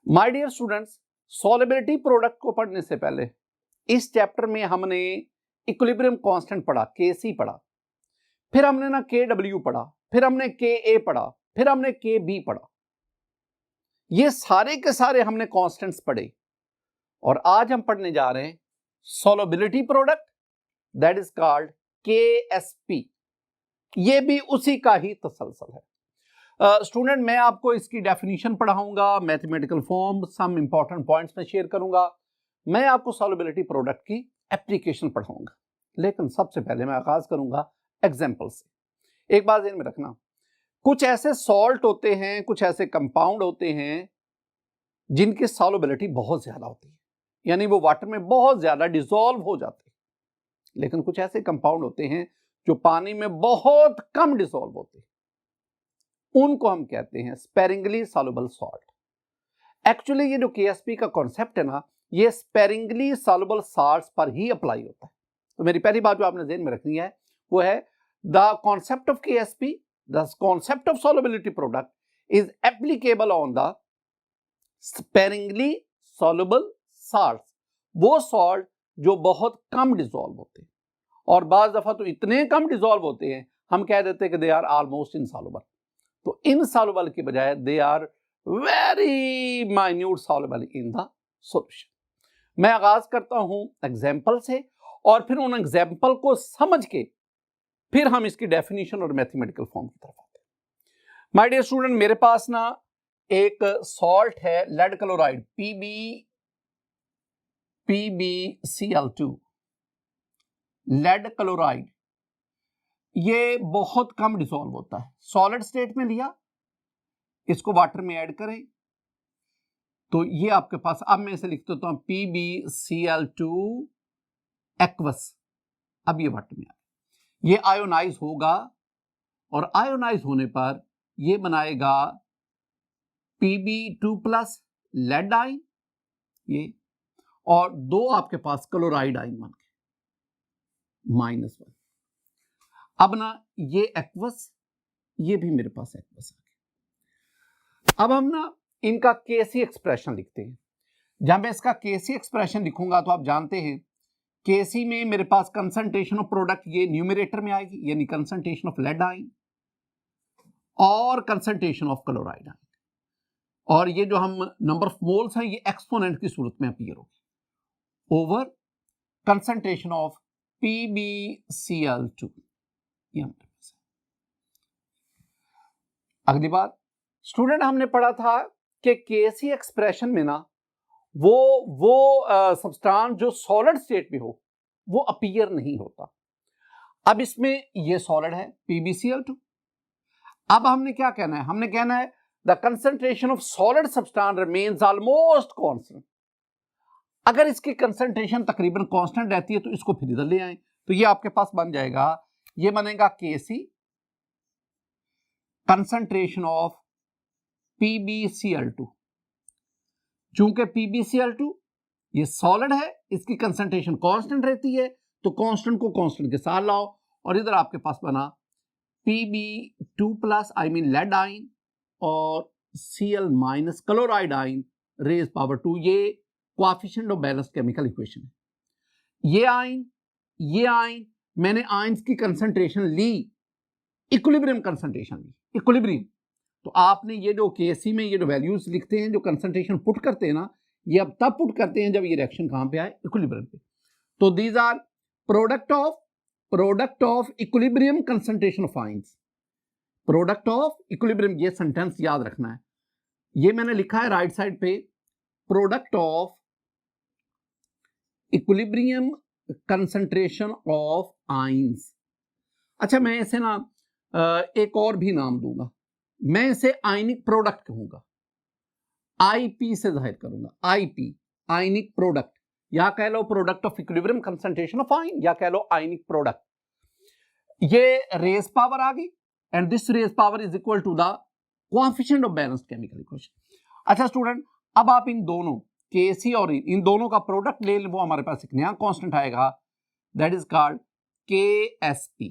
My dear students, solubility product को पढ़ने से पहले इस चैप्टर में हमने इक्विलिब्रियम कांस्टेंट पढ़ा, Kc पढ़ा, फिर हमने ना Kw पढ़ा, फिर हमने Ka पढ़ा, फिर हमने Kb पढ़ा। ये सारे के सारे हमने कांस्टेंट्स पढ़े और आज हम पढ़ने जा रहे हैं solubility product, that is called Ksp। ये भी उसी का ही तसलसल है। स्टूडेंट मैं आपको इसकी डेफिनेशन पढ़ाऊंगा, mathematical form, some important points में शेयर करूंगा, मैं आपको सॉल्युबिलिटी प्रोडक्ट की एप्लीकेशन पढ़ाऊंगा। लेकिन सबसे पहले मैं आगाज करूंगा एग्जांपल से। एक बात ध्यान में रखना, कुछ ऐसे सॉल्ट होते हैं, कुछ ऐसे कंपाउंड होते हैं जिनकी सॉल्युबिलिटी बहुत ज्यादा होती है, यानी वो वाटर में बहुत ज्यादा डिसॉल्व हो जाते हैं। लेकिन कुछ ऐसे कंपाउंड होते हैं जो पानी में बहुत कम डिसॉल्व होते हैं, उनको हम कहते हैं स्पेरिंगली सॉल्युबल सॉल्ट। एक्चुअली ये जो केएसपी का कॉन्सेप्ट है ना, ये स्पेरिंगली सॉल्युबल सॉल्ट्स पर ही अप्लाई होता है। तो मेरी पहली बात जो आपने ध्यान में रखनी है वो है the concept of Ksp, the concept of solubility product is applicable on the sparingly soluble salts, वो सॉल्ट जो बहुत कम डिसॉल्व होते हैं, और बाज दफा तो इतने कम डिसॉल्व होते हैं हम कह देते हैं कि दे आर ऑलमोस्ट इनसॉल्युबल। तो इनसॉल्युबल के बजाय they are very minute soluble in the solution. मैं आगाज करता हूं एग्जांपल से और फिर उन एग्जांपल को समझ के फिर हम इसकी डेफिनेशन और मैथमेटिकल फॉर्म की तरफ आते हैं। माय डियर स्टूडेंट, मेरे पास ना एक सॉल्ट है lead chloride PbCl2, lead chloride. ये बहुत कम डिसॉल्व होता है, सॉलिड स्टेट में लिया, इसको वाटर में ऐड करें तो ये आपके पास, अब मैं इसे लिख देता हूं PbCl2 एक्वस। अब ये वाटर में आए, ये आयोनाइज होगा और आयोनाइज होने पर ये बनाएगा Pb2+ लेड आइन, ये, और दो आपके पास क्लोराइड आइन बन गए -1। अब ना ये एक्वस, ये भी मेरे पास एक्वस आ गया। अब हम ना इनका केसी एक्सप्रेशन लिखते हैं। जब मैं इसका केसी एक्सप्रेशन लिखूंगा तो आप जानते हैं केसी में मेरे पास कंसंट्रेशन ऑफ प्रोडक्ट ये न्यूमरेटर में आएगी, यानी कंसंट्रेशन ऑफ लेड आइन और कंसंट्रेशन ऑफ क्लोराइड आइन, और ये जो हम नंबर ऑफ मोल्स हैं ये एक्सपोनेंट की सूरत में अपीयर होगी ओवर कंसंट्रेशन ऑफ PbCl2। अगली बात स्टूडेंट, हमने पढ़ा था कि केसी एक्सप्रेशन में ना वो सब्सटेंस जो सॉलिड स्टेट में हो वो अपीयर नहीं होता। अब इसमें ये सॉलिड है PbCl2। अब हमने क्या कहना है, हमने कहना है the concentration of solid substance remains almost constant. अगर इसकी कंसंट्रेशन तकरीबन कांस्टेंट रहती है तो इसको फिर इधर ले आए, तो ये आपके पास बन जाएगा, ये बनेगा Kc कंसंट्रेशन ऑफ PbCl2। चूंकि PbCl2 ये सॉलिड है, इसकी कंसंट्रेशन कांस्टेंट रहती है, तो कांस्टेंट को कांस्टेंट के साथ लाओ, और इधर आपके पास बना Pb2+ आई मीन लेड आइन और Cl- chloride ion raise power 2। ये coefficient of balance chemical equation है। ये आइन मैंने आइंस की कंसंट्रेशन ली, इक्विलिब्रियम कंसंट्रेशन ली, इक्विलिब्रियम। तो आपने ये जो केसी में ये जो वैल्यूज लिखते हैं, जो कंसंट्रेशन पुट करते हैं ना, ये अब तब पुट करते हैं जब ये रिएक्शन कहां पे आए, इक्विलिब्रियम पे। तो these are product of equilibrium concentration of ions, product of equilibrium. ये सेंटेंस याद रखना है, ये मैंने लिखा है राइट साइड पे, product of equilibrium concentration of ions. अच्छा, मैं इसे ना एक और भी नाम दूंगा, मैं इसे आयनिक प्रोडक्ट कहूंगा, IP से जाहिर करूंगा, IP आयनिक प्रोडक्ट, या कह लो product of equilibrium concentration of ion, या कह लो आयनिक प्रोडक्ट। ये रेज पावर आ गई and this raise power is equal to the coefficient of balanced chemical equation. अच्छा स्टूडेंट, अब आप इन दोनों Kc और इन दोनों का प्रोडक्ट ले, वो हमारे पास एक नया कांस्टेंट आएगा, that is called Ksp।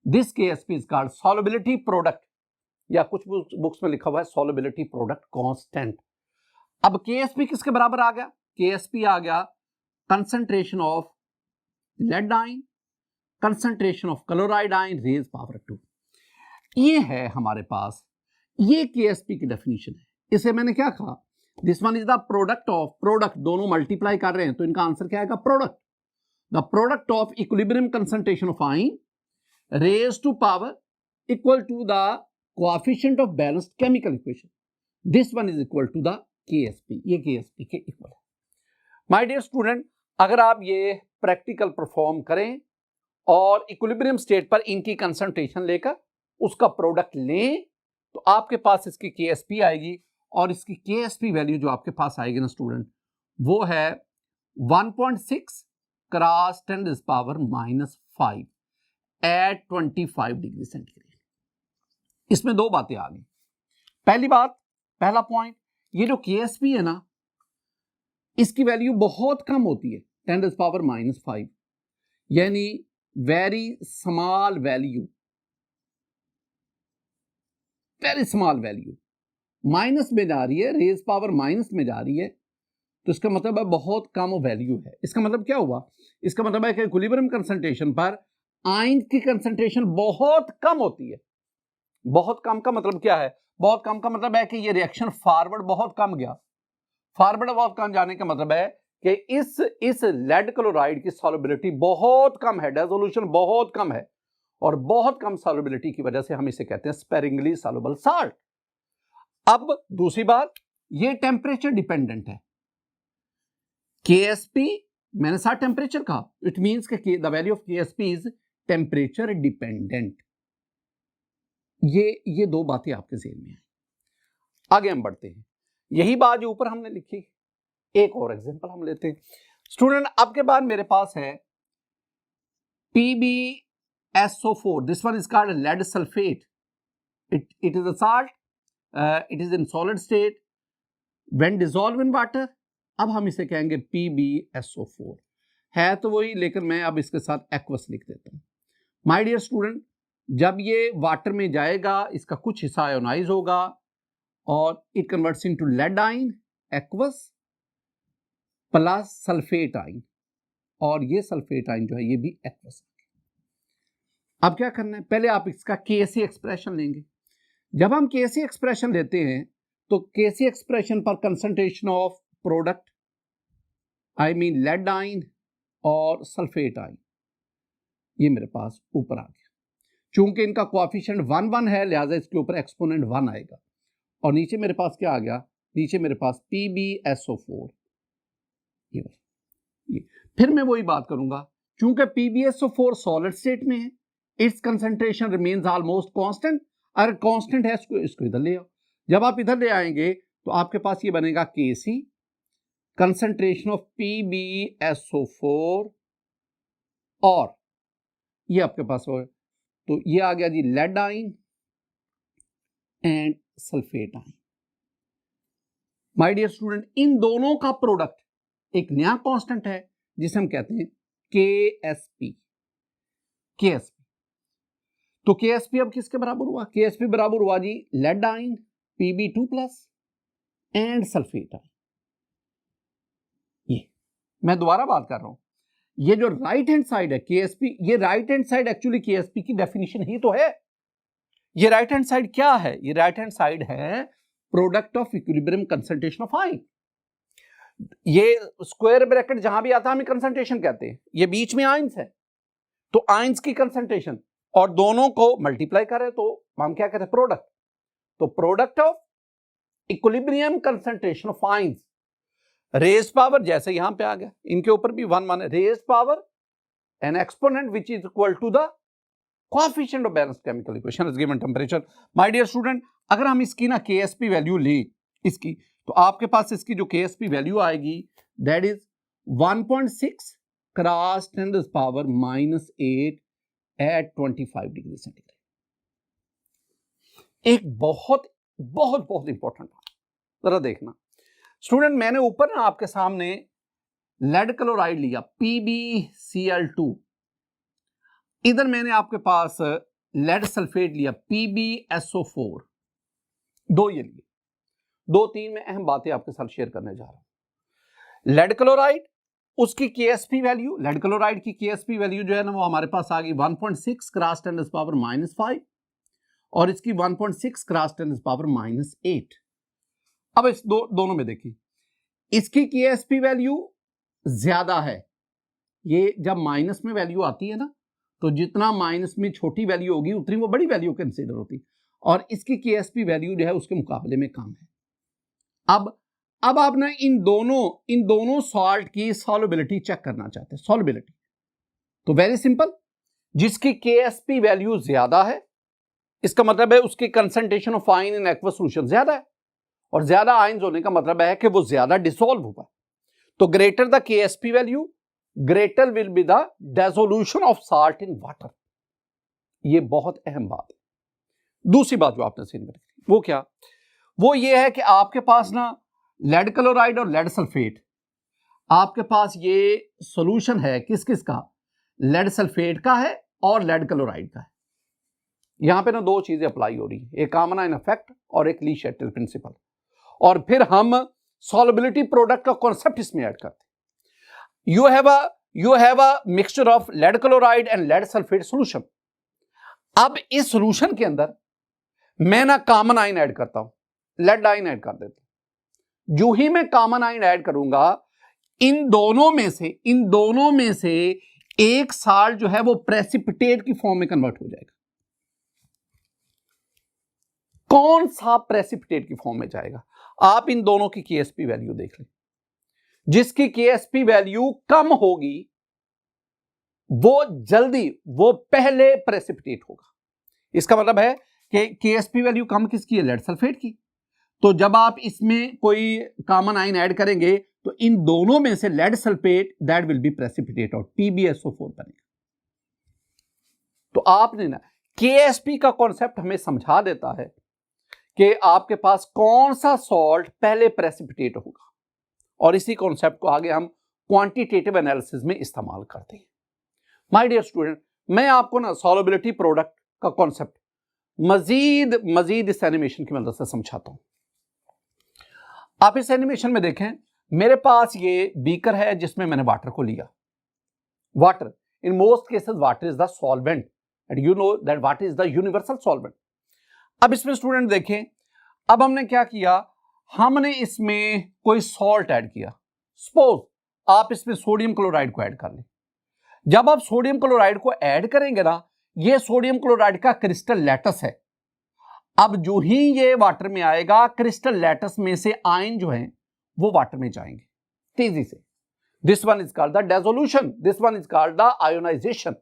This Ksp is called solubility product, या कुछ बुक्स में लिखा हुआ है सॉल्युबिलिटी प्रोडक्ट कांस्टेंट। अब KSP किसके बराबर आ गया? KSP आ गया concentration of lead ion, concentration of chloride ion raise power 2। ये है हमारे पास, ये KSP की डेफिनेशन है। इसे मैंने क्या कहा? This one is the product of, product दोनों मल्टीप्लाई कर रहे हैं तो इनका आंसर क्या आएगा? Product, the product of equilibrium concentration of ion raise to power equal to the coefficient of balanced chemical equation, this one is equal to the KSP। ये KSP के इक्वल है। माय डियर स्टूडेंट, अगर आप ये practical perform करें और equilibrium state पर इनकी कंसंट्रेशन लेकर उसका प्रोडक्ट लें तो आपके पास इसकी KSP आएगी, और इसकी KSP वैल्यू जो आपके पास आएगी ना स्टूडेंट, वो है 1.6 क्रॉस 10⁻⁻5 एट 25 डिग्री सेंटीग्रेड। इसमें दो बातें आ गई। पहली बात, पहला पॉइंट, ये जो KSP है ना, इसकी वैल्यू बहुत कम होती है 10⁻⁻5, यानी very small value, very small value minus में जा रही है, रेज पावर माइनस में जा रही है, तो इसका मतलब है बहुत कम वैल्यू है। इसका मतलब क्या हुआ? इसका मतलब है कि इक्विलिब्रियम कंसंट्रेशन पर आयन की कंसंट्रेशन बहुत कम होती है। बहुत कम का मतलब क्या है? बहुत कम का मतलब है कि ये रिएक्शन फॉरवर्ड बहुत कम गया। फॉरवर्ड बहुत कम जाने का मतलब है कि इस लेड क्लोराइड की सॉल्युबिलिटी बहुत कम है, डिसोल्यूशन बहुत कम है, और बहुत कम सॉल्युबिलिटी की वजह से हम इसे कहते हैं स्पेरिंगली सॉल्युबल साल्ट। अब दूसरी बात, ये टेम्परेचर डिपेंडेंट है। KSP मैंने साथ टेम्परेचर कहा, इट मींस कि the value of KSP is temperature dependent. ये दो बातें आपके ज़हन में हैं। आगे हम बढ़ते हैं। यही बात जो ऊपर हमने लिखी, एक और एग्जांपल हम लेते हैं स्टूडेंट। आपके बाद मेरे पास है PbSO4, this one is called lead sulphate, it is a salt, it is in solid state when dissolve in water. अब हम इसे कहेंगे PbSO4, है तो वही, लेकिन मैं अब इसके साथ एक्वस लिख देता हूं। माय डियर स्टूडेंट, जब ये वाटर में जाएगा इसका कुछ हिस्सा आयोनाइज होगा और it converts into lead ion aqueous plus sulphate ion, और ये सल्फेट आयन जो है ये भी एक्वस। अब क्या करना है? पहले आप इसका KC एक्सप्रेशन लेंगे। जब हम KC एक्सप्रेशन लेते हैं तो KC एक्सप्रेशन पर concentration of product, I mean lead ion और सल्फेट आयन, ये मेरे पास ऊपर आ गया। चूंकि इनका कोएफिशिएंट 1 1 है, लिहाजा इसके ऊपर एक्सपोनेंट 1 आएगा, और नीचे मेरे पास क्या आ गया? नीचे मेरे पास PbSO4। ये फिर मैं वही बात करूंगा, चूंकि PbSO4 सॉलिड स्टेट में है, it's concentration remains almost constant. अगर कांस्टेंट है इसको इधर ले आओ। जब आप इधर ले आएंगे तो आपके पास ये बनेगा KC, कंसंट्रेशन ऑफ PbSO4, और ये आपके पास हो, तो ये आ गया जी lead ion and sulphate ion. My dear student, इन दोनों का प्रोडक्ट एक नया कांस्टेंट है जिसे हम कहते हैं KSP। तो KSP अब किसके बराबर हुआ? KSP बराबर हुआ जी lead ion Pb2+ and sulphate ion. ये मैं दोबारा बात कर रहा हूं, ये जो राइट हैंड साइड है KSP, ये right hand side actually KSP की डेफिनेशन ही तो है। ये राइट हैंड साइड क्या है? ये राइट हैंड साइड है product of equilibrium concentration of ion. ये स्क्वायर ब्रैकेट जहां भी आता है हमें कंसंट्रेशन कहते हैं, ये बीच में आयंस है, तो आयंस की कंसंट्रेशन और दोनों को मल्टीप्लाई करें तो हम क्या कहते हैं? प्रोडक्ट। तो product of equilibrium concentration of ions raise power, जैसे यहां पे आ गया, इनके ऊपर भी 1 1 है, raise power n exponent which is equal to the coefficient of balanced chemical equation is given temperature. My dear student, अगर हम इसकी ना KSP वैल्यू लें इसकी, तो आपके पास इसकी जो KSP वैल्यू आएगी that is 1.6 cross 10⁻⁻8 at 25 degree centigrade. एक बहुत बहुत बहुत इंपॉर्टेंट बात जरा देखना स्टूडेंट, मैंने ऊपर ना आपके सामने लेड क्लोराइड लिया PbCl2, इधर मैंने आपके पास लेड सल्फेट लिया PbSO4, दो ये लिए। 2-3 में अहम बातें आपके साथ शेयर करने जा रहा हूं। लेड क्लोराइड, उसकी केएसपी वैल्यू, लेड क्लोराइड की केएसपी वैल्यू जो है ना वो हमारे पास आ गई 1.6 क्रॉस 10⁻⁻5 और इसकी 1.6 क्रॉस 10⁻⁻8। अब इस दोनों में देखिए, इसकी केएसपी वैल्यू ज्यादा है। ये जब माइनस में वैल्यू आती है ना, तो जितना माइनस में छोटी वैल्यू होगी उतनी वो बड़ी वैल्यू कंसीडर होती, और इसकी केएसपी वैल्यू जो है उसके मुकाबले में कम है। अब आप ना इन दोनों सॉल्ट की सॉल्युबिलिटी चेक करना चाहते हैं, सॉल्युबिलिटी। तो वेरी सिंपल, जिसकी केएसपी वैल्यू ज्यादा है, इसका मतलब है उसकी concentration of ion in aqueous solution ज्यादा है, और ज्यादा आयन्स होने का मतलब है कि वो ज्यादा डिसॉल्व हुआ। तो greater the Ksp value, greater will be the dissolution of salt in water. ये बहुत अहम बात है। दूसरी बात जो आपने सीन में रखी वो क्या, वो ये है कि आपके पास ना लेड क्लोराइड और लेड सल्फेट, आपके पास ये सॉल्यूशन है किस किस का, लेड सल्फेट का है और लेड क्लोराइड का है। यहां पे ना दो चीजें अप्लाई हो रही है, एक कॉमन आयन इफेक्ट और एक ली शैटल प्रिंसिपल, और फिर हम सॉल्युबिलिटी प्रोडक्ट का कॉन्सेप्ट इसमें ऐड करते हैं। You have a mixture of lead chloride and lead sulphate solution. अब इस सॉल्यूशन के अंदर मैं ना कॉमन आयन ऐड करता हूं, लेड आयन ऐड कर देता हूं। जो ही मैं कॉमन आयन ऐड करूंगा, इन दोनों में से एक साल्ट जो है वो प्रेसिपिटेट की फॉर्म में कन्वर्ट हो जाएगा। कौन सा प्रेसिपिटेट की फॉर्म में जाएगा? आप इन दोनों की केएसपी वैल्यू देख लें। जिसकी केएसपी वैल्यू कम होगी वो पहले प्रेसिपिटेट होगा। इसका मतलब है कि केएसपी वैल्यू कम किसकी है? लेड सल्फेट की। तो जब आप इसमें कोई कॉमन आयन ऐड करेंगे तो इन दोनों में से lead sulphate that will be precipitate और PbSO4 बनेगा। तो आपने ना केएसपी का कॉन्सेप्ट हमें समझा देता है कि आपके पास कौन सा सॉल्ट पहले प्रेसिपिटेट होगा, और इसी कॉन्सेप्ट को आगे हम क्वांटिटेटिव एनालिसिस में इस्तेमाल करते हैं। माय डियर स्टूडेंट, मैं आपको ना सॉल्युबिलिटी प्रोडक्ट का कॉन्सेप्ट मजीद इस एनिमेशन की मदद से समझाता हूं। आप इस एनिमेशन में देखें, मेरे पास ये बीकर है जिसमें मैंने वाटर को लिया। Water, in most cases water is the solvent and you know that water is the universal solvent. अब इसमें स्टूडेंट देखें, अब हमने क्या किया, हमने इसमें कोई सॉल्ट ऐड किया। सपोज आप इसमें सोडियम क्लोराइड को ऐड कर लें। जब आप सोडियम क्लोराइड को ऐड करेंगे ना, ये सोडियम क्लोराइड का क्रिस्टल लैटस है। अब जो ही ये वाटर में आएगा, क्रिस्टल लैटस में से आयन जो है वो वाटर में जाएंगे तेजी से। This one is called the dissolution, this one is called the ionization.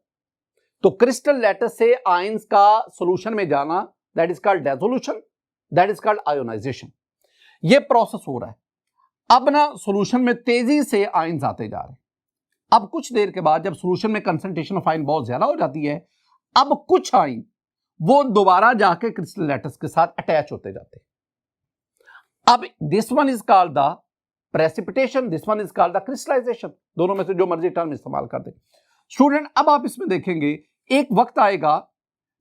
तो क्रिस्टल लैटस से आयंस का सॉल्यूशन में जाना that is called dissolution, that is called ionization. ये प्रोसेस हो रहा है। अब ना सॉल्यूशन में तेजी से आयंस आते जा रहे हैं। अब कुछ देर के बाद जब सॉल्यूशन में कंसंट्रेशन ऑफ आयन बहुत ज्यादा हो जाती है, अब कुछ आयन वो दोबारा जाके क्रिस्टल लैटस के साथ अटैच होते जाते हैं। अब this one is called the precipitation, this one is called the crystallization. दोनों में से जो मर्जी टर्म इस्तेमाल करते हैं। स्टूडेंट, अब आप इसमें देखेंगे एक वक्त आएगा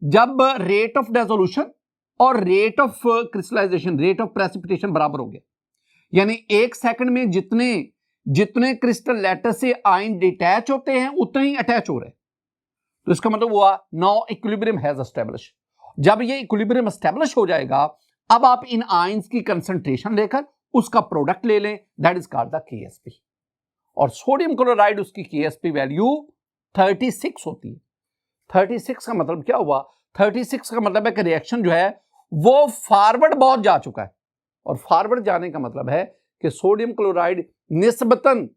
जब रेट ऑफ डिसोल्यूशन और rate of crystallization, rate of precipitation बराबर हो गया। यानी एक सेकंड में जितने क्रिस्टल लैटस से आयन डिटैच होते हैं उतने ही अटैच हो रहे हैं। तो इसका मतलब हुआ नाउ इक्विलिब्रियम हैज एस्टैब्लिश्ड। जब ये इक्विलिब्रियम एस्टैब्लिश हो जाएगा, अब आप इन आयंस की कंसंट्रेशन लेकर उसका प्रोडक्ट ले लें, that is called the Ksp. और सोडियम क्लोराइड उसकी केएसपी वैल्यू 36 होती है। 36 का मतलब क्या हुआ? 36 का मतलब है कि रिएक्शन जो है वो फॉरवर्ड बहुत जा चुका है, और फॉरवर्ड जाने का मतलब है कि सोडियम क्लोराइड निस्बतन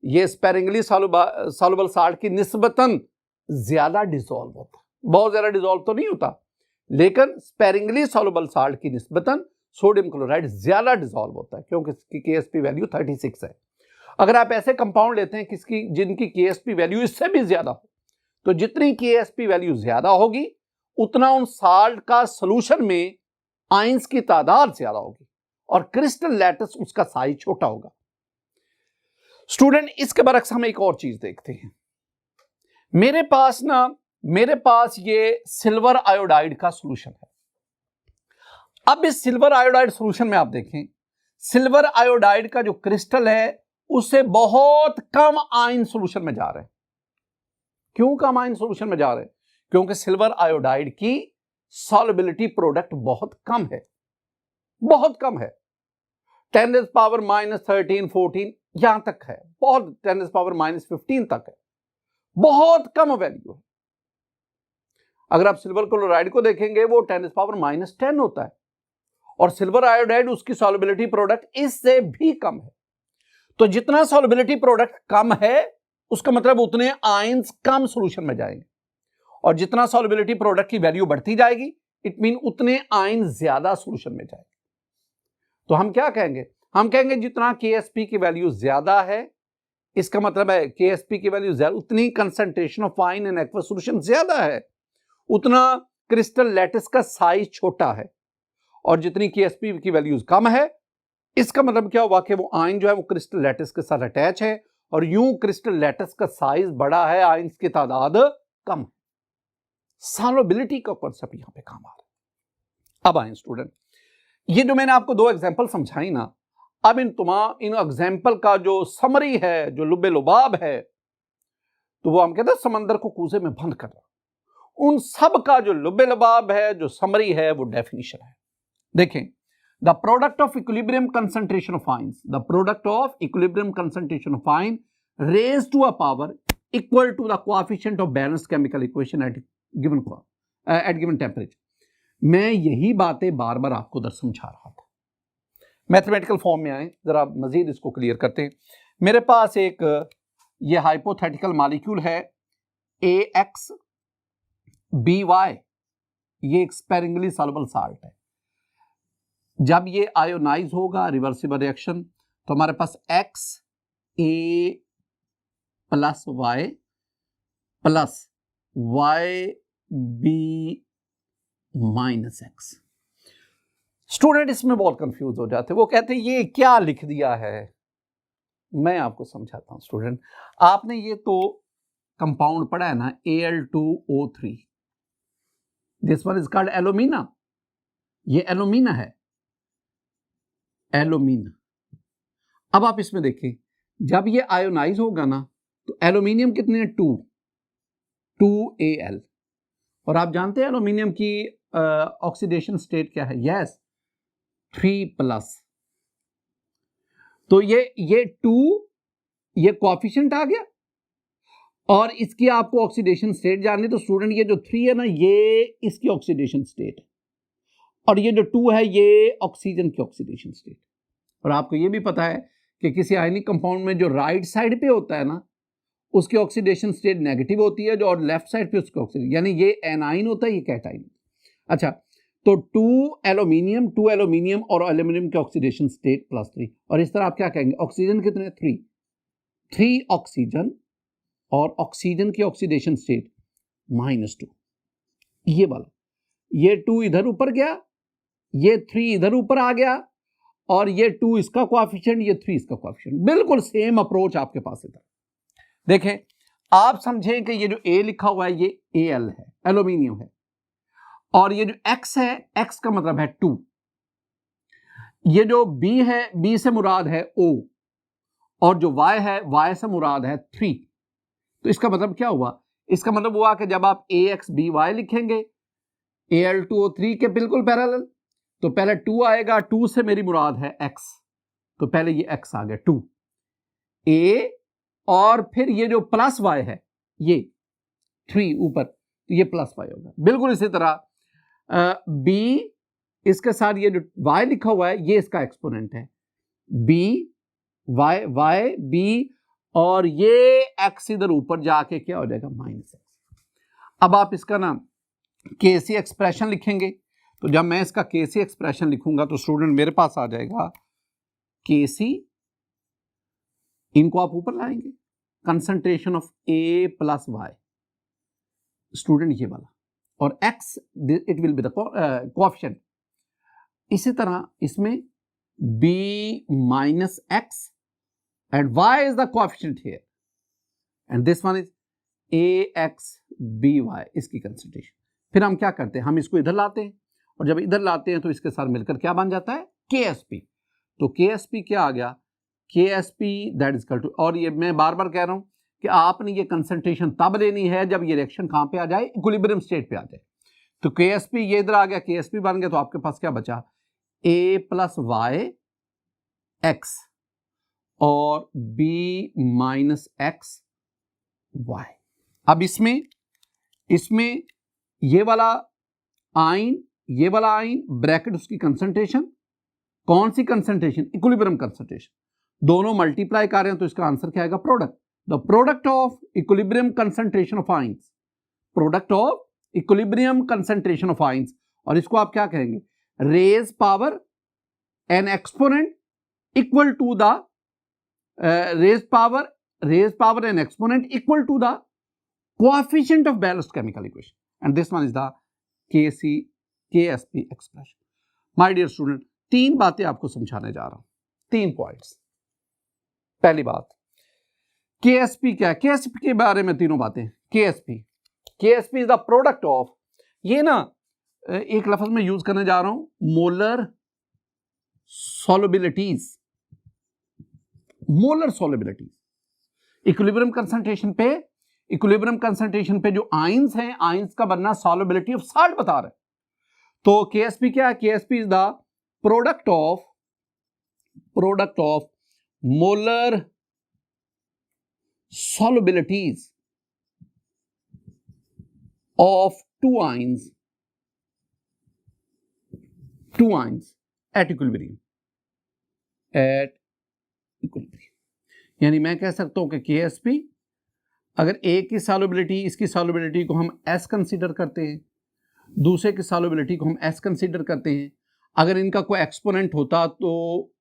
ये स्पेरिंगली सॉल्युबल साल्ट की निस्बतन ज्यादा डिसॉल्व होता है। बहुत ज्यादा डिसॉल्व तो नहीं होता, लेकिन स्पेरिंगली सॉल्युबल साल्ट की निस्बतन सोडियम क्लोराइड ज्यादा डिसॉल्व होता है, क्योंकि इसकी केएसपी वैल्यू 36 है। अगर आप ऐसे कंपाउंड लेते हैं जिनकी केएसपी वैल्यू इससे भी ज्यादा हो, तो जितनी केएसपी वैल्यू ज्यादा होगी उतना उन साल्ट का सॉल्यूशन में आयंस की तादाद ज्यादा होगी और क्रिस्टल लैटिस उसका साइज छोटा होगा। स्टूडेंट, इसके बरक्स हम एक और चीज देखते हैं। मेरे पास ये सिल्वर आयोडाइड का सॉल्यूशन है। अब इस सिल्वर आयोडाइड सॉल्यूशन में आप देखें, सिल्वर आयोडाइड का जो क्रिस्टल है उससे बहुत कम आयन सॉल्यूशन में जा रहे हैं। क्यों कम आयन सॉल्यूशन में जा रहे हैं? क्योंकि सिल्वर आयोडाइड की सॉल्युबिलिटी प्रोडक्ट बहुत कम है, बहुत कम है। 10 पावर -13 14 यहां तक है, बहुत 10 पावर -15 तक है, बहुत कम वैल्यू है। अगर आप सिल्वर क्लोराइड को देखेंगे वो 10 पावर -10 होता है और सिल्वर आयोडाइड उसकी सॉल्युबिलिटी प्रोडक्ट इससे भी कम है। तो जितना सॉल्युबिलिटी प्रोडक्ट कम है उसका मतलब उतने आयंस कम सॉल्यूशन में जाएंगे और जितना सॉल्युबिलिटी प्रोडक्ट की वैल्यू बढ़ती जाएगी इट मीन उतने आयन ज्यादा सॉल्यूशन में जाएंगे। तो हम क्या कहेंगे? हम कहेंगे जितना KSP की वैल्यू ज्यादा है, इसका मतलब है KSP की वैल्यू ज्यादा, उतनी concentration of ion in aqueous solution ज्यादा है, उतना क्रिस्टल लैटिस का साइज छोटा है। और जितनी KSP की वैल्यूज कम है, इसका मतलब क्या हुआ कि वो आयन जो है वो क्रिस्टल लैटिस के साथ अटैच है और यूं क्रिस्टल लैटिस का साइज बड़ा है, आयंस की तादाद कम है। सॉल्युबिलिटी का कॉन्सेप्ट यहां पे काम आ रहा है। अब आए स्टूडेंट, ये जो मैंने आपको 2 एग्जांपल समझाई ना, अब इन एग्जांपल का जो समरी है, जो लुबे लुबाब है, तो वो हम कहते हैं समंदर को कूजे में बंद कर रहा। उन सब का जो लुबे लुबाब है, जो समरी है, वो डेफिनेशन है। देखें, the product of equilibrium concentration of ions, the product of equilibrium concentration of ion raised to a power equal to the coefficient of balanced chemical equation at given temperature. मैं यही बातें बार बार आपको दर समझा रहा था। मैथमेटिकल फॉर्म में आए, जरा मजीद इसको क्लियर करते हैं। मेरे पास एक ये हाइपोथेटिकल मॉलिक्यूल है AXBY, ये एक स्पेरिंगली सॉल्युबल साल्ट है। जब ये आयोनाइज होगा, रिवर्सिबल रिएक्शन, तो हमारे पास XA + Y + YB -X। Student इसमें बहुत कंफ्यूज हो जाते हैं, वो कहते हैं ये क्या लिख दिया है। मैं आपको समझाता हूं स्टूडेंट, आपने ये तो कंपाउंड पढ़ा है ना, Al2O3, this one is called alumina. ये एलुमिना है, एलुमिना। अब आप इसमें देखें, जब ये आयोनाइज होगा ना तो एल्यूमिनियम कितने हैं? 2Al। और आप जानते हैं एल्यूमिनियम की ऑक्सीडेशन स्टेट क्या है? यस, 3+। तो ये 2, ये कोएफिशिएंट आ गया और इसकी आपको ऑक्सीडेशन स्टेट जाननी। तो स्टूडेंट ये जो 3 है ना, ये इसकी ऑक्सीडेशन स्टेट है और ये जो 2 है ये ऑक्सीजन की ऑक्सीडेशन स्टेट। और आपको ये भी पता है कि किसी आयनिक कंपाउंड में जो राइट साइड पे होता है ना, उसकी ऑक्सीडेशन स्टेट नेगेटिव होती है, जो और लेफ्ट साइड पे उसकी ऑक्सीडेशन, यानी ये एनाइन होता है, ये कैटाइन। अच्छा, तो 2 एल्यूमिनियम और एल्यूमिनियम की ऑक्सीडेशन स्टेट +3। और इस तरह आप क्या कहेंगे? ऑक्सीजन कितने? 3 ऑक्सीजन और ऑक्सीजन की ऑक्सीडेशन स्टेट -2। ये वाला, ये 2 इधर ऊपर गया, ये 3 इधर ऊपर आ गया और ये 2 इसका कोएफिशिएंट, ये 3 इसका कोएफिशिएंट। बिल्कुल सेम अप्रोच आपके पास इधर। देखें, आप समझें कि ये जो A लिखा हुआ है ये Al है, एल्यूमिनियम है, और ये जो X है, X का मतलब है 2। ये जो B है, B से मुराद है O, और जो Y है, Y से मुराद है 3। तो इसका मतलब क्या हुआ? इसका मतलब हुआ कि जब आप AXBY लिखेंगे Al2O3 के बिल्कुल पैरेलल, तो पहले 2 आएगा, 2 से मेरी मुराद है X, तो पहले ये X आ गया 2A, और फिर ये जो +Y है ये 3 ऊपर, तो ये +Y होगा। बिल्कुल इसी तरह B, इसके साथ ये जो Y लिखा हुआ है ये इसका एक्सपोनेंट है, B Y B, और ये X इधर ऊपर जाके क्या हो जाएगा? -X। अब आप इसका ना KC एक्सप्रेशन लिखेंगे, तो जब मैं इसका KC एक्सप्रेशन लिखूंगा तो स्टूडेंट मेरे पास आ जाएगा KC, इनको आप ऊपर लाएंगे, concentration of A + Y, student ये वाला, और X it will be the coefficient. इसी तरह इसमें B -X and Y is the coefficient here, and this one is AXBY, इसकी कंसंट्रेशन। फिर हम क्या करते हैं? हम इसको इधर लाते हैं, और जब इधर लाते हैं तो इसके साथ मिलकर क्या बन जाता है? KSP। तो KSP क्या आ गया, KSP that is equal to, और ये मैं बार बार कह रहा हूं कि आपने ये कंसंट्रेशन तब लेनी है जब ये रिएक्शन कहां पे आ जाए, इक्विलिब्रियम स्टेट पे आ जाए। तो KSP ये इधर आ गया, KSP बन गया, तो आपके पास क्या बचा, A प्लस वाई एक्स और B माइनस एक्स वाई। अब इसमें ये वाला आइन ब्रैकेट उसकी कंसंट्रेशन, कौन सी कंसंट्रेशन, इक्विलिब्रियम कंसंट्रेशन, दोनों मल्टीप्लाई कर रहे हैं, तो इसका आंसर क्या आएगा, product, the product of equilibrium concentration of ions, product of equilibrium concentration of ions. और इसको आप क्या कहेंगे, raise power n exponent equal to the raise power n exponent equal to the coefficient of balanced chemical equation, and this one is the KSP expression. My dear student, 3 बातें आपको समझाने जा रहा हूं, 3 पॉइंट्स। पहली बात, KSP क्या है, KSP के बारे में 3 बातें। KSP is the product of, ये ना एक लफ्ज में यूज करने जा रहा हूं, मोलर सॉल्युबिलिटीज। इक्विलिब्रियम कंसंट्रेशन पे जो आइंस हैं, आइंस का बनना सॉल्युबिलिटी ऑफ साल्ट बता रहा है। तो KSP क्या है, KSP is the product of molar solubilities of two ions at equilibrium, यानी मैं कह सकता हूं कि KSP, अगर एक की सॉल्युबिलिटी, इसकी सॉल्युबिलिटी को हम S कंसीडर करते हैं, दूसरे की सॉल्युबिलिटी को हम S कंसीडर करते हैं, अगर इनका कोई एक्सपोनेंट होता, तो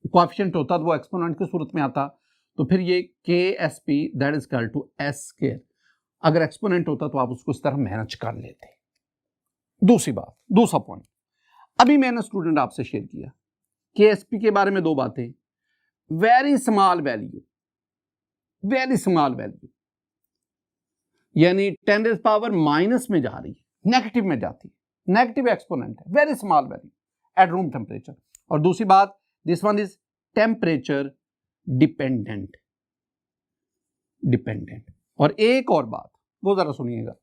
कोएफिशिएंट होता, तो वो एक्सपोनेंट की सूरत में आता, तो फिर ये KSP that is equal to S square, अगर एक्सपोनेंट होता तो आप उसको इस तरह मैनेज कर लेते। दूसरी बात, दूसरा पॉइंट, अभी मैंने स्टूडेंट आपसे शेयर किया KSP के बारे में 2 बातें, वेरी स्मॉल वैल्यू, यानी 10 पावर माइनस में जा रही है, नेगेटिव में जाती है, नेगेटिव एक्सपोनेंट है, very small value at room temperature. और दूसरी बात, this one is temperature dependent. और एक और बात, वो जरा सुनिएगा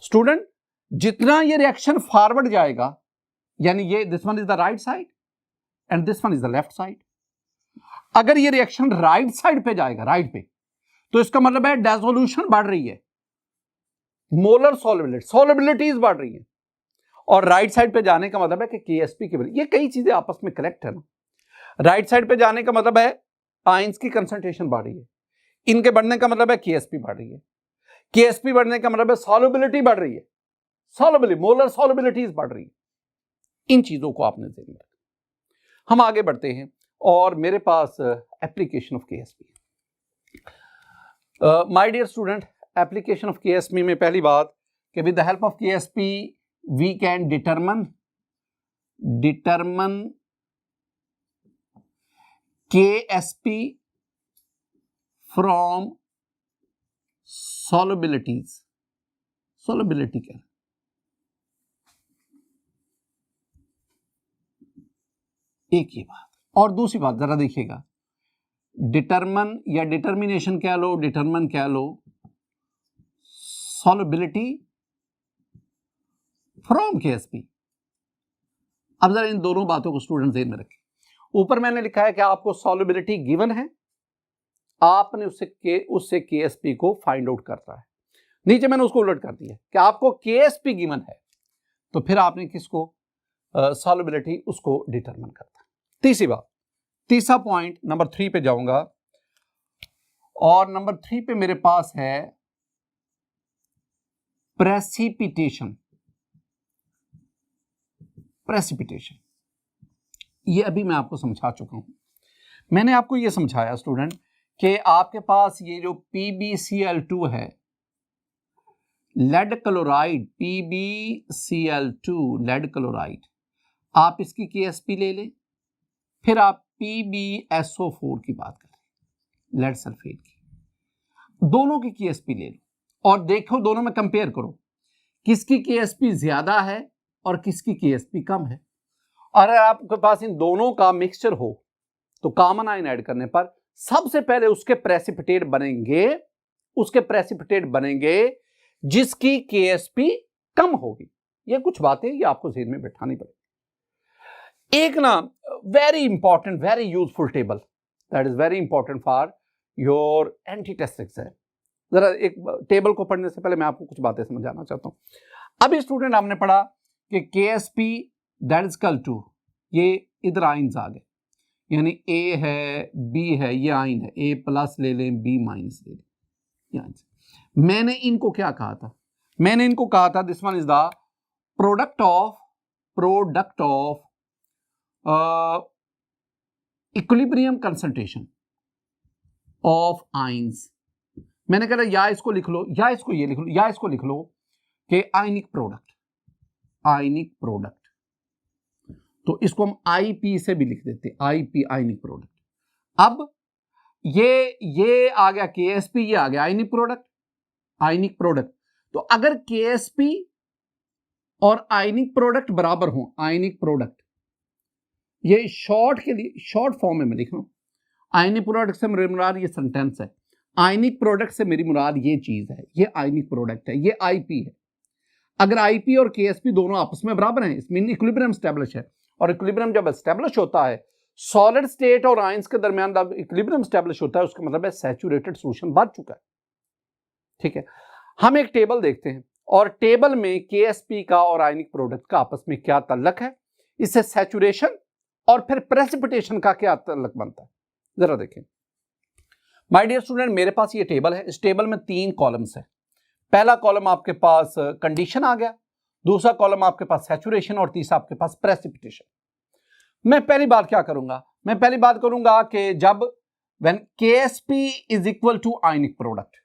स्टूडेंट, जितना ये रिएक्शन फॉरवर्ड जाएगा, यानी ये this one is the right side and this one is the left side, अगर ये रिएक्शन राइट साइड पे जाएगा, राइट पे, तो इसका मतलब है डेसोल्यूशन बढ़ रही है, मोलर सॉल्युबिलिटीज बढ़ रही है, और राइट साइड पे जाने का मतलब है कि KSP की वैल्यू, ये कई चीजें आपस में करेक्ट है ना। राइट साइड पे जाने का मतलब है आयंस की कंसंट्रेशन बढ़ रही है, इनके बढ़ने का मतलब है KSP बढ़ रही है, KSP बढ़ने का मतलब है सॉल्युबिलिटी बढ़ रही है, मोलर सॉल्युबिलिटीज बढ़ रही है। इन चीजों को आपने ध्यान रखना। हम आगे बढ़ते हैं, और मेरे पास application of KSP। My dear student, application of KSP में पहली बात कि with the help of KSP we can determine KSP from solubilities, solubility क्या, एक ही बात। और दूसरी बात जरा देखिएगा, डिटरमन या डिटर्मिनेशन क्या लो, डिटरमन क्या लो, सॉल्युबिलिटी फ्रॉम KSP। अब जरा इन दोनों बातों को स्टूडेंट ध्यान में रखें। ऊपर मैंने लिखा है कि आपको सॉल्युबिलिटी गिवन है, आपने उससे KSP को फाइंड आउट करना है। नीचे मैंने उसको उलट कर दिया कि आपको KSP गिवन है, तो फिर आपने किसको, सॉल्युबिलिटी उसको डिटरमिन करना है। तीसरी बात, तीसरा पॉइंट नंबर 3 पे जाऊंगा, और नंबर 3 पे मेरे पास है प्रेसिपिटेशन। ये अभी मैं आपको समझा चुका हूं। मैंने आपको ये समझाया स्टूडेंट कि आपके पास ये जो PbCl2 है, lead chloride, PbCl2 lead chloride, आप इसकी KSP ले लें, फिर आप PbSO4 की बात करें, लेड सल्फेट की, दोनों की KSP ले लो और देखो, दोनों में कंपेयर करो किसकी KSP ज्यादा है और किसकी KSP कम है। अगर आपके पास इन दोनों का मिक्सचर हो तो कॉमन आयन ऐड करने पर सबसे पहले उसके प्रेसिपिटेट बनेंगे जिसकी Ksp कम होगी। ये कुछ बातें ये आपको ज़हन में बैठानी पड़ेगी। एक ना very important, very useful table, that is very important for your anti test exam. जरा एक टेबल को पढ़ने से पहले मैं आपको कुछ बातें समझाना चाहता हूं। अभी स्टूडेंट आपने पढ़ा कि Ksp that is equal to, ये इधर आइंस आ गए, यानी A है, B है, ये आइन है, A प्लस ले लें, B माइनस ले लें। मैंने इनको क्या कहा था? मैंने इनको कहा था this one is the product of equilibrium concentration of ions. मैंने कहा या इसको लिख लो या इसको ये लिख लो या इसको लिख लो कि आयनिक प्रोडक्ट, तो इसको हम IP से भी लिख देते, IP आयनिक प्रोडक्ट। अब ये आ गया Ksp, ये आ गया आयनिक प्रोडक्ट। तो अगर Ksp और आयनिक प्रोडक्ट बराबर हो, आयनिक प्रोडक्ट, ये शॉर्ट के लिए शॉर्ट फॉर्म में मैं लिख रहा हूं, आयनिक प्रोडक्ट से मेरी मुराद ये सेंटेंस है, आयनिक प्रोडक्ट से मेरी मुराद ये चीज है, ये आयनिक प्रोडक्ट है, ये IP है। अगर IP और Ksp दोनों आपस में बराबर हैं, इसमें इक्विलिब्रियम एस्टेब्लिश है, और इक्विलिब्रियम जब एस्टेब्लिश होता है, सॉलिड स्टेट और आयंस के दरमियान जब इक्विलिब्रियम एस्टेब्लिश होता है, उसका मतलब है सैचुरेटेड सॉल्यूशन बन चुका है। ठीक है, हम एक टेबल देखते हैं और टेबल में Ksp का और आयनिक प्रोडक्ट का आपस में क्या ताल्लुक है, इससे सैचुरेशन और फिर प्रेसिपिटेशन का क्या ताल्लुक बनता है, जरा देखें। माय डियर स्टूडेंट, मेरे पास ये टेबल है, इस टेबल में 3 कॉलम्स है। पहला कॉलम आपके पास कंडीशन आ गया, दूसरा कॉलम आपके पास सैचुरेशन और तीसरा आपके पास प्रेसिपिटेशन। मैं पहली बात क्या करूंगा, मैं पहली बात करूंगा कि जब when Ksp is equal to ionic product,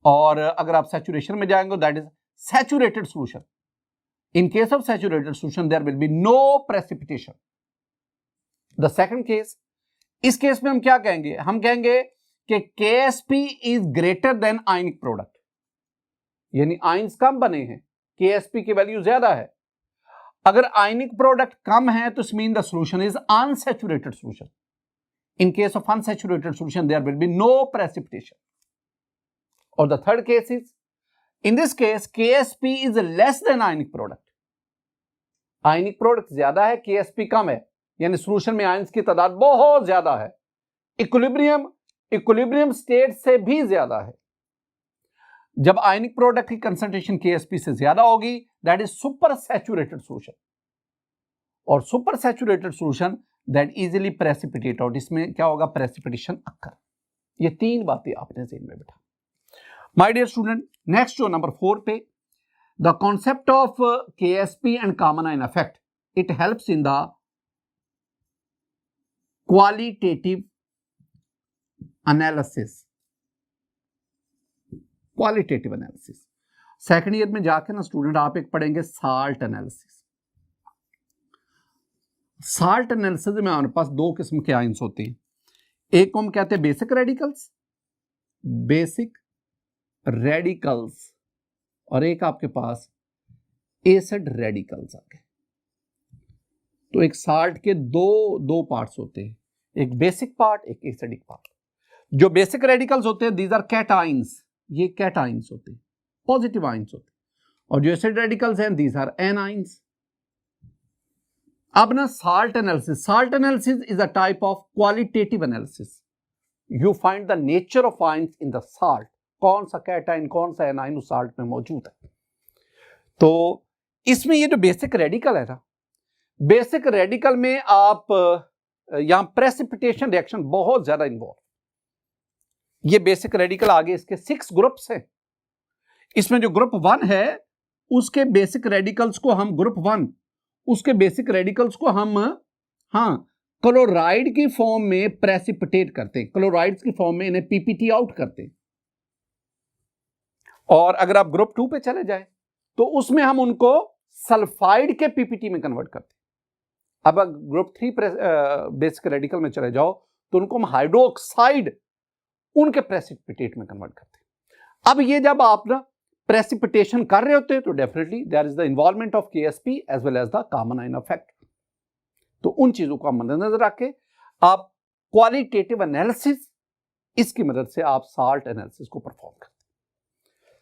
और अगर आप सैचुरेशन में जाएंगे that is saturated solution. In case of saturated solution there will be no precipitation. The second case, इस केस में हम क्या कहेंगे, हम कहेंगे कि Ksp is greater than ionic product, यानी आयंस कम बने हैं, Ksp की वैल्यू ज्यादा है। अगर आयनिक प्रोडक्ट कम है तो mean the solution is unsaturated solution. In case of unsaturated solution there will be no precipitation. और the third case is, in this case Ksp is less than ionic product. Ionic product ज्यादा है, Ksp कम है, यानी solution में ions की तादाद बहुत ज्यादा है, इक्विलिब्रियम स्टेट से भी ज्यादा है। जब आयनिक प्रोडक्ट की कंसंट्रेशन Ksp से ज्यादा होगी that is super saturated solution, और super saturated solution that easily precipitate out, इसमें क्या होगा, प्रेसिपिटेशन अक्कर। ये 3 बातें आपने ज़हन में बैठा। माय डियर स्टूडेंट, नेक्स्ट जो नंबर 4 पे, the concept of Ksp and common ion effect, it helps in the qualitative analysis. Qualitative analysis second year में जाके ना स्टूडेंट आप एक पढ़ेंगे साल्ट एनालिसिस। साल्ट एनालिसिस में हमारे पास 2 किस्म के आयंस होते हैं, एक को हम कहते हैं बेसिक रेडिकल्स, और एक आपके पास एसिड रेडिकल्स आ गए। तो एक साल्ट के दो पार्ट्स होते हैं, एक बेसिक पार्ट, एक एसिडिक पार्ट। जो बेसिक रेडिकल्स होते हैं दीज आर कैटाइंस, ये कैटाइंस होते हैं, पॉजिटिव आयंस होते हैं, और जो एसिड रेडिकल्स हैं दीज आर एनाइंस। अब ना salt analysis is a type of qualitative analysis. You find the nature of ions in the salt, कौन सा कैटाइन कौन सा एनाइन उस साल्ट में मौजूद है। तो इसमें ये जो बेसिक रेडिकल है ना, बेसिक रेडिकल में आप यहां प्रेसिपिटेशन रिएक्शन बहुत ज्यादा इन्वॉल्व। ये बेसिक रेडिकल आगे इसके 6 ग्रुप्स हैं। इसमें जो ग्रुप 1 है उसके बेसिक रेडिकल्स को हम क्लोराइड की फॉर्म में प्रेसिपिटेट करते हैं, क्लोराइड्स की फॉर्म में इन्हें पीपीटी आउट करते हैं। और अगर आप ग्रुप 2 पे चले जाए तो उसमें हम उनको सल्फाइड के पीपीटी में कन्वर्ट करते हैं। अब ग्रुप 3 बेसिक रेडिकल में चले जाओ तो उनको हम हाइड्रोक्साइड उनके प्रेसिपिटेट में कन्वर्ट करते हैं। अब ये जब आप ना प्रेसिपिटेशन कर रहे होते हैं तो definitely there is the involvement of Ksp as well as the common ion effect. तो उन चीज़ों को आप मद्देनजर रख के आप क्वालिटेटिव एनालिसिस, इसकी मदद से आप साल्ट एनालिसिस को परफॉर्म करते हैं।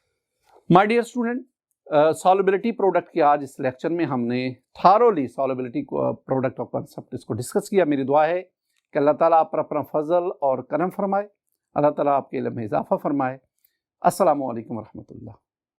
My dear student, solubility product के आज इस लेक्चर में हमने thoroughly solubility product of concept इसको डिस्कस किया। मेरी दुआ है कि अल्लाह ताला आप पर अपना फजल और करम फरमाए, अल्लाह ताला आपके इल्म में इजाफा फरमाए। अस्सलामु अलैकुम रहमतुल्लाह।